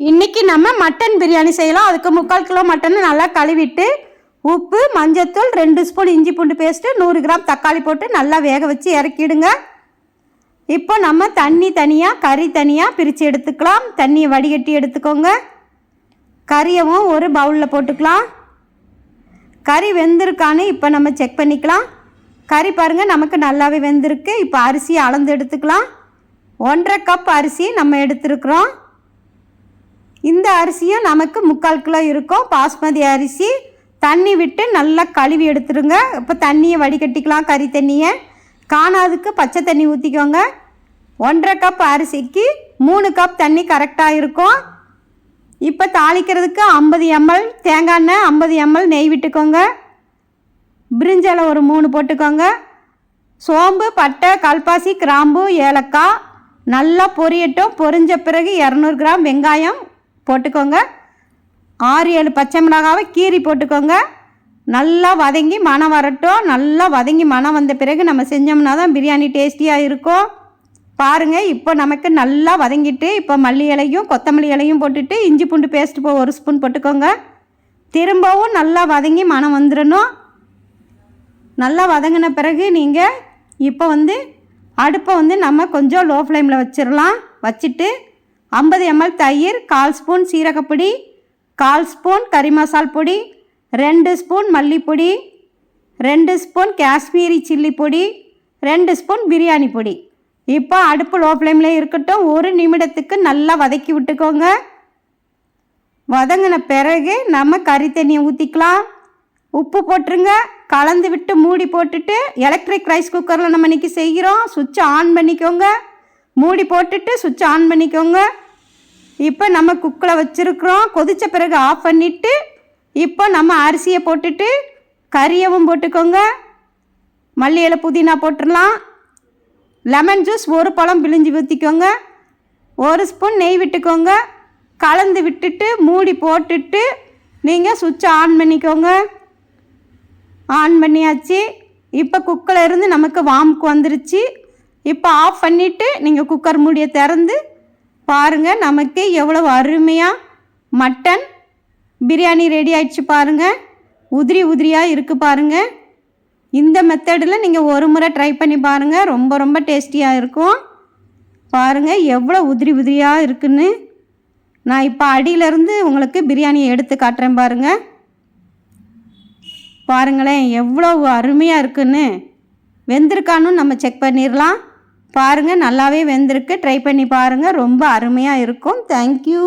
இன்றைக்கி நம்ம மட்டன் பிரியாணி செய்யலாம். அதுக்கு 3/4 கிலோ மட்டனை நல்லா கழுவிட்டு உப்பு, மஞ்சத்தூள், 2 ஸ்பூன் இஞ்சி பூண்டு பேஸ்ட்டு, 100 கிராம் தக்காளி போட்டு நல்லா வேக வச்சு இறக்கிடுங்க. இப்போ நம்ம தண்ணி தனியாக கறி தனியாக பிரித்து எடுத்துக்கலாம். தண்ணியை வடிகட்டி எடுத்துக்கோங்க. கறியவும் ஒரு பவுலில் போட்டுக்கலாம். கறி வெந்திருக்கான்னு இப்போ நம்ம செக் பண்ணிக்கலாம். கறி பாருங்கள் நமக்கு நல்லாவே வெந்திருக்கு. இப்போ அரிசியை அளந்து எடுத்துக்கலாம். 1.5 கப் அரிசி நம்ம எடுத்துருக்குறோம். இந்த அரிசியும் நமக்கு 3/4 கிலோ இருக்கும். பாஸ்மதி அரிசி. தண்ணி விட்டு நல்லா கழுவி எடுத்துருங்க. இப்போ தண்ணியை வடிகட்டிக்கலாம். கறி தண்ணியை காணாதுக்கு பச்சை தண்ணி ஊற்றிக்கோங்க. 1.5 கப் அரிசிக்கு 3 கப் தண்ணி கரெக்டாக இருக்கும். இப்போ தாளிக்கிறதுக்கு 50 ml தேங்காய் எண்ணெய், 50 ml நெய் விட்டுக்கோங்க. பிரிஞ்சால ஒரு 3 போட்டுக்கோங்க. சோம்பு, பட்டை, கல்பாசி, கிராம்பு, ஏலக்காய் நல்லா பொரியட்டும். பொரிஞ்ச பிறகு 200 கிராம் வெங்காயம் போட்டுக்கோங்க. 6-7 பச்சை மிளகாவை கீரி போட்டுக்கோங்க. நல்லா வதங்கி மணம் வரட்டும். நல்லா வதங்கி மணம் வந்த பிறகு நம்ம செஞ்சோம்னா தான் பிரியாணி டேஸ்டியாக இருக்கும். பாருங்கள், இப்போ நமக்கு நல்லா வதங்கிட்டு இப்போ மல்லி இலையும் கொத்தமல்லி இலையும் போட்டுட்டு இஞ்சி பூண்டு பேஸ்ட்டு 1 ஸ்பூன் போட்டுக்கோங்க. திரும்பவும் நல்லா வதங்கி மணம் வந்துடணும். நல்லா வதங்கின பிறகு நீங்கள் இப்போ அடுப்பை நம்ம கொஞ்சம் லோ ஃப்ளேமில் வச்சிடலாம். வச்சுட்டு 50 ml தயிர், 1/4 ஸ்பூன் சீரகப்பொடி, 1/4 ஸ்பூன் கறி மசால் பொடி, 2 ஸ்பூன் மல்லிப்பொடி, 2 ஸ்பூன் காஷ்மீரி சில்லி பொடி, 2 ஸ்பூன் பிரியாணி பொடி. இப்போ அடுப்பு லோ ஃப்ளேமில் இருக்கட்டும். 1 நிமிடத்துக்கு நல்லா வதக்கி விட்டுக்கோங்க. வதங்கின பிறகு நம்ம கறி தண்ணியை ஊற்றிக்கலாம். உப்பு போட்டுருங்க. கலந்து விட்டு மூடி போட்டுட்டு எலக்ட்ரிக் ரைஸ் குக்கரில் நம்ம இன்றைக்கி செய்கிறோம். சுவிட்சை ஆன் பண்ணிக்கோங்க. மூடி போட்டுட்டு சுவிட்சை ஆன் பண்ணிக்கோங்க. இப்போ நம்ம குக்கில் வச்சுருக்குறோம். கொதித்த பிறகு ஆஃப் பண்ணிவிட்டு இப்போ நம்ம அரிசியை போட்டுட்டு கறியவும் போட்டுக்கோங்க. மல்லி இலை, புதினா போட்டுடலாம். லெமன் ஜூஸ் 1 பழம் பிழிஞ்சு ஊற்றிக்கோங்க. 1 ஸ்பூன் நெய் விட்டுக்கோங்க. கலந்து விட்டுட்டு மூடி போட்டுட்டு நீங்கள் சுவிட்சை ஆன் பண்ணிக்கோங்க. ஆன் பண்ணியாச்சு. இப்போ குக்கரில் இருந்து நமக்கு வார்முக்கு வந்துருச்சு. இப்போ ஆஃப் பண்ணிவிட்டு நீங்கள் குக்கர் மூடியை திறந்து பாருங்கள். நமக்கு எவ்வளோ அருமையாக மட்டன் பிரியாணி ரெடி ஆயிடுச்சு பாருங்கள். உதிரி உதிரியாக இருக்குது பாருங்கள். இந்த மெத்தடில் நீங்கள் ஒரு முறை ட்ரை பண்ணி பாருங்கள். ரொம்ப ரொம்ப டேஸ்டியாக இருக்கும். பாருங்கள் எவ்வளோ உதிரி உதிரியாக இருக்குன்னு. நான் இப்போ அடியிலேருந்து உங்களுக்கு பிரியாணியை எடுத்து காட்டுறேன் பாருங்கள். பாருங்களேன் எவ்வளோ அருமையாக இருக்குன்னு. வெந்திருக்கான்னு நம்ம செக் பண்ணிடலாம். பாருங்கள் நல்லாவே வெந்திருக்கு. ட்ரை பண்ணி பாருங்கள். ரொம்ப அருமையாக இருக்கும். தேங்க்யூ.